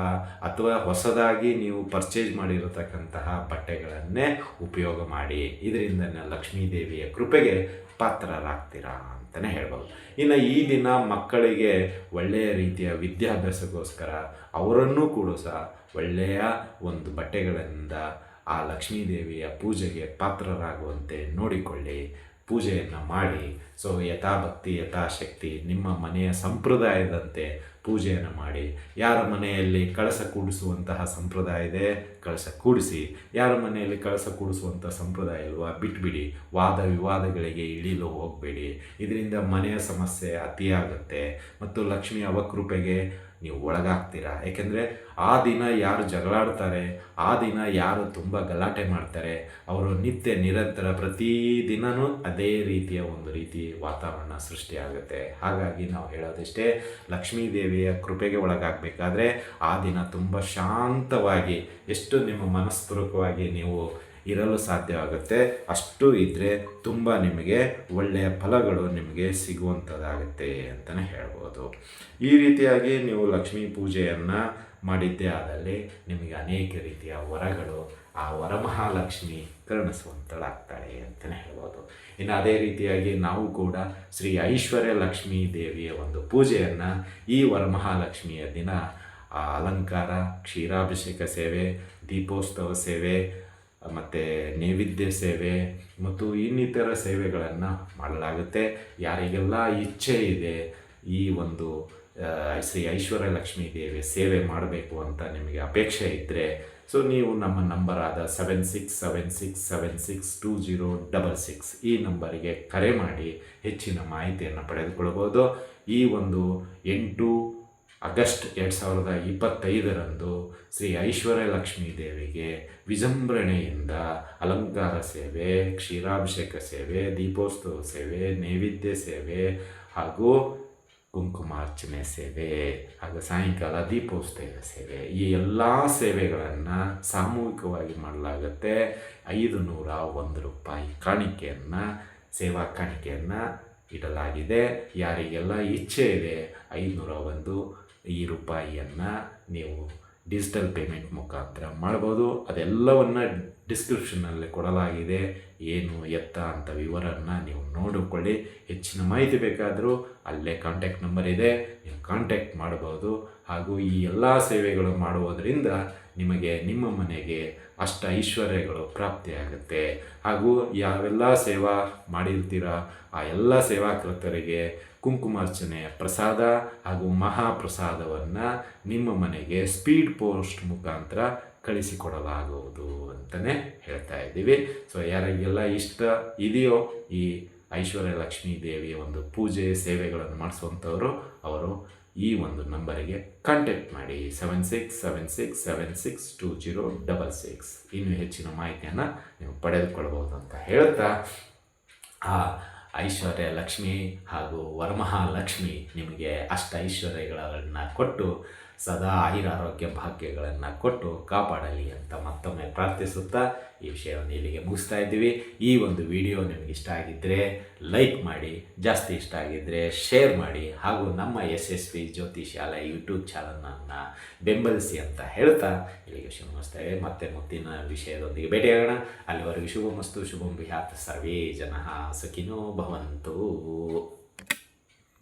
ಅಥವಾ ಹೊಸದಾಗಿ ನೀವು ಪರ್ಚೇಸ್ ಮಾಡಿರತಕ್ಕಂತಹ ಬಟ್ಟೆಗಳನ್ನೇ ಉಪಯೋಗ ಮಾಡಿ. ಇದರಿಂದ ಲಕ್ಷ್ಮೀದೇವಿಯ ಕೃಪೆಗೆ ಪಾತ್ರರಾಗ್ತೀರಾ ಅಂತಲೇ ಹೇಳ್ಬೋದು. ಇನ್ನು ಈ ದಿನ ಮಕ್ಕಳಿಗೆ ಒಳ್ಳೆಯ ರೀತಿಯ ವಿದ್ಯಾಭ್ಯಾಸಕ್ಕೋಸ್ಕರ ಅವರನ್ನೂ ಕೂಡ ಸಹ ಒಳ್ಳೆಯ ಒಂದು ಬಟ್ಟೆಗಳಿಂದ ಆ ಲಕ್ಷ್ಮೀದೇವಿಯ ಪೂಜೆಗೆ ಪಾತ್ರರಾಗುವಂತೆ ನೋಡಿಕೊಳ್ಳಿ, ಪೂಜೆಯನ್ನು ಮಾಡಿ. ಸೊ ಯಥಾಭಕ್ತಿ ಯಥಾಶಕ್ತಿ ನಿಮ್ಮ ಮನೆಯ ಸಂಪ್ರದಾಯದಂತೆ ಪೂಜೆಯನ್ನು ಮಾಡಿ. ಯಾರ ಮನೆಯಲ್ಲಿ ಕಳಸ ಕೂಡಿಸುವಂತಹ ಸಂಪ್ರದಾಯ ಇದೆ, ಕಳಸ ಕೂಡಿಸಿ. ಯಾರ ಮನೆಯಲ್ಲಿ ಕಳಸ ಕೂಡಿಸುವಂಥ ಸಂಪ್ರದಾಯ ಇಲ್ವಾ, ಬಿಟ್ಬಿಡಿ. ವಾದ ವಿವಾದಗಳಿಗೆ ಇಳಿಲು ಹೋಗಬೇಡಿ. ಇದರಿಂದ ಮನೆಯ ಸಮಸ್ಯೆ ಅತಿಯಾಗುತ್ತೆ ಮತ್ತು ಲಕ್ಷ್ಮಿ ಅವಕೃಪೆಗೆ ನೀವು ಒಳಗಾಗ್ತೀರಾ. ಏಕೆಂದರೆ ಆ ದಿನ ಯಾರು ಜಗಳಾಡ್ತಾರೆ, ಆ ದಿನ ಯಾರು ತುಂಬ ಗಲಾಟೆ ಮಾಡ್ತಾರೆ, ಅವರು ನಿತ್ಯ ನಿರಂತರ ಪ್ರತಿದಿನವೂ ಅದೇ ರೀತಿಯ ಒಂದು ರೀತಿ ವಾತಾವರಣ ಸೃಷ್ಟಿಯಾಗುತ್ತೆ. ಹಾಗಾಗಿ ನಾವು ಹೇಳೋದಿಷ್ಟೇ, ಲಕ್ಷ್ಮೀದೇವಿಯ ಕೃಪೆಗೆ ಒಳಗಾಗಬೇಕಾದ್ರೆ ಆ ದಿನ ತುಂಬ ಶಾಂತವಾಗಿ, ಎಷ್ಟು ನಿಮ್ಮ ಮನಸ್ಪೂರ್ವಕವಾಗಿ ನೀವು ಇರಲು ಸಾಧ್ಯವಾಗುತ್ತೆ ಅಷ್ಟು ಇದ್ದರೆ ತುಂಬ ನಿಮಗೆ ಒಳ್ಳೆಯ ಫಲಗಳು ನಿಮಗೆ ಸಿಗುವಂಥದ್ದಾಗುತ್ತೆ ಅಂತಲೇ ಹೇಳ್ಬೋದು. ಈ ರೀತಿಯಾಗಿ ನೀವು ಲಕ್ಷ್ಮೀ ಪೂಜೆಯನ್ನು ಮಾಡಿದ್ದೇ ಆದಲ್ಲಿ ನಿಮಗೆ ಅನೇಕ ರೀತಿಯ ವರಗಳು ಆ ವರಮಹಾಲಕ್ಷ್ಮಿ ಕರುಣಿಸುವಂಥಳಾಗ್ತಾಳೆ ಅಂತಲೇ ಹೇಳ್ಬೋದು. ಇನ್ನು ಅದೇ ರೀತಿಯಾಗಿ ನಾವು ಕೂಡ ಶ್ರೀ ಐಶ್ವರ್ಯ ಲಕ್ಷ್ಮೀ ದೇವಿಯ ಒಂದು ಪೂಜೆಯನ್ನು ಈ ವರಮಹಾಲಕ್ಷ್ಮಿಯ ದಿನ ಆ ಅಲಂಕಾರ, ಕ್ಷೀರಾಭಿಷೇಕ ಸೇವೆ, ದೀಪೋತ್ಸವ ಸೇವೆ ಮತ್ತು ನೈವೇದ್ಯ ಸೇವೆ ಮತ್ತು ಇನ್ನಿತರ ಸೇವೆಗಳನ್ನು ಮಾಡಲಾಗುತ್ತೆ. ಯಾರಿಗೆಲ್ಲ ಇಚ್ಛೆ ಇದೆ ಈ ಒಂದು ಶ್ರೀ ಐಶ್ವರ್ಯ ಲಕ್ಷ್ಮೀ ದೇವಿ ಸೇವೆ ಮಾಡಬೇಕು ಅಂತ ನಿಮಗೆ ಅಪೇಕ್ಷೆ ಇದ್ದರೆ, ಸೊ ನೀವು ನಮ್ಮ ನಂಬರಾದ 7676762066 ಈ ನಂಬರಿಗೆ ಕರೆ ಮಾಡಿ ಹೆಚ್ಚಿನ ಮಾಹಿತಿಯನ್ನು ಪಡೆದುಕೊಳ್ಳಬಹುದು. ಈ ಒಂದು 8 ಆಗಸ್ಟ್ 2025 ಶ್ರೀ ಐಶ್ವರ್ಯ ಲಕ್ಷ್ಮೀ ದೇವಿಗೆ ವಿಜೃಂಭಣೆಯಿಂದ ಅಲಂಕಾರ ಸೇವೆ, ಕ್ಷೀರಾಭಿಷೇಕ ಸೇವೆ, ದೀಪೋತ್ಸವ ಸೇವೆ, ನೈವೇದ್ಯ ಸೇವೆ ಹಾಗೂ ಕುಂಕುಮಾರ್ಚನೆ ಸೇವೆ ಹಾಗೂ ಸಾಯಂಕಾಲ ದೀಪೋತ್ಸವ ಸೇವೆ, ಈ ಎಲ್ಲ ಸೇವೆಗಳನ್ನು ಸಾಮೂಹಿಕವಾಗಿ ಮಾಡಲಾಗುತ್ತೆ. 501 ರೂಪಾಯಿ ಕಾಣಿಕೆಯನ್ನು, ಸೇವಾ ಕಾಣಿಕೆಯನ್ನು ಇಡಲಾಗಿದೆ. ಯಾರಿಗೆಲ್ಲ ಇಚ್ಛೆ ಇದೆ 501 ಈ ರೂಪಾಯಿಯನ್ನು ನೀವು ಡಿಜಿಟಲ್ ಪೇಮೆಂಟ್ ಮುಖಾಂತರ ಮಾಡ್ಬೋದು. ಅದೆಲ್ಲವನ್ನು ಡಿಸ್ಕ್ರಿಪ್ಷನ್ನಲ್ಲಿ ಕೊಡಲಾಗಿದೆ, ಏನು ಎತ್ತ ಅಂತ ವಿವರನ್ನು ನೀವು ನೋಡಿಕೊಳ್ಳಿ. ಹೆಚ್ಚಿನ ಮಾಹಿತಿ ಬೇಕಾದರೂ ಅಲ್ಲೇ ಕಾಂಟ್ಯಾಕ್ಟ್ ನಂಬರ್ ಇದೆ, ನೀವು ಕಾಂಟ್ಯಾಕ್ಟ್ ಮಾಡ್ಬೋದು. ಹಾಗೂ ಈ ಎಲ್ಲ ಸೇವೆಗಳು ಮಾಡುವುದರಿಂದ ನಿಮಗೆ ನಿಮ್ಮ ಮನೆಗೆ ಅಷ್ಟ ಐಶ್ವರ್ಯಗಳು ಪ್ರಾಪ್ತಿಯಾಗುತ್ತೆ. ಹಾಗೂ ಯಾವೆಲ್ಲ ಸೇವಾ ಮಾಡಿರ್ತೀರ ಆ ಎಲ್ಲ ಸೇವಾಕರ್ತರಿಗೆ ಕುಂಕುಮಾರ್ಚನೆ ಪ್ರಸಾದ ಹಾಗೂ ಮಹಾಪ್ರಸಾದವನ್ನು ನಿಮ್ಮ ಮನೆಗೆ ಸ್ಪೀಡ್ ಪೋಸ್ಟ್ ಮುಖಾಂತರ ಕಳಿಸಿಕೊಡಲಾಗುವುದು ಅಂತಲೇ ಹೇಳ್ತಾ ಇದ್ದೀವಿ. ಸೊ ಯಾರಿಗೆಲ್ಲ ಇಷ್ಟ ಇದೆಯೋ ಈ ಐಶ್ವರ್ಯ ಲಕ್ಷ್ಮೀ ದೇವಿಯ ಒಂದು ಪೂಜೆ ಸೇವೆಗಳನ್ನು ಮಾಡಿಸುವಂಥವರು ಅವರು ಈ ಒಂದು ನಂಬರಿಗೆ ಕಾಂಟ್ಯಾಕ್ಟ್ ಮಾಡಿ 7676762066. ಇನ್ನೂ ಹೆಚ್ಚಿನ ಮಾಹಿತಿಯನ್ನು ನೀವು ಪಡೆದುಕೊಳ್ಬೋದು ಅಂತ ಹೇಳ್ತಾ, ಆ ಐಶ್ವರ್ಯ ಲಕ್ಷ್ಮಿ ಹಾಗೂ ವರಮಹಾಲಕ್ಷ್ಮಿ ನಿಮಗೆ ಅಷ್ಟ ಐಶ್ವರ್ಯಗಳನ್ನು ಕೊಟ್ಟು ಸದಾ ಆಯುರಾರೋಗ್ಯ ಭಾಗ್ಯಗಳನ್ನು ಕೊಟ್ಟು ಕಾಪಾಡಲಿ ಅಂತ ಮತ್ತೊಮ್ಮೆ ಪ್ರಾರ್ಥಿಸುತ್ತಾ ಈ ವಿಷಯವನ್ನು ಇಲ್ಲಿಗೆ ಮುಗಿಸ್ತಾ ಇದ್ದೀವಿ. ಈ ಒಂದು ವಿಡಿಯೋ ನಿಮಗೆ ಇಷ್ಟ ಆಗಿದ್ದರೆ ಲೈಕ್ ಮಾಡಿ, ಜಾಸ್ತಿ ಇಷ್ಟ ಆಗಿದ್ದರೆ ಶೇರ್ ಮಾಡಿ, ಹಾಗೂ ನಮ್ಮ SSV ಜ್ಯೋತಿಷಾಲಯ ಯೂಟ್ಯೂಬ್ ಚಾನಲನ್ನು ಬೆಂಬಲಿಸಿ ಅಂತ ಹೇಳ್ತಾ ಇಲ್ಲಿಗೆ ಶುಭ ಮುಗಿಸ್ತೇವೆ. ಮತ್ತೆ ಮುಂದಿನ ವಿಷಯದೊಂದಿಗೆ ಭೇಟಿಯಾಗೋಣ. ಅಲ್ಲಿವರೆಗೂ ಶುಭಮಸ್ತು, ಶುಭಂ ಭೂಯಾತ್, ಸರ್ವೇ ಜನಃ ಸುಖಿನೋ ಭವಂತು.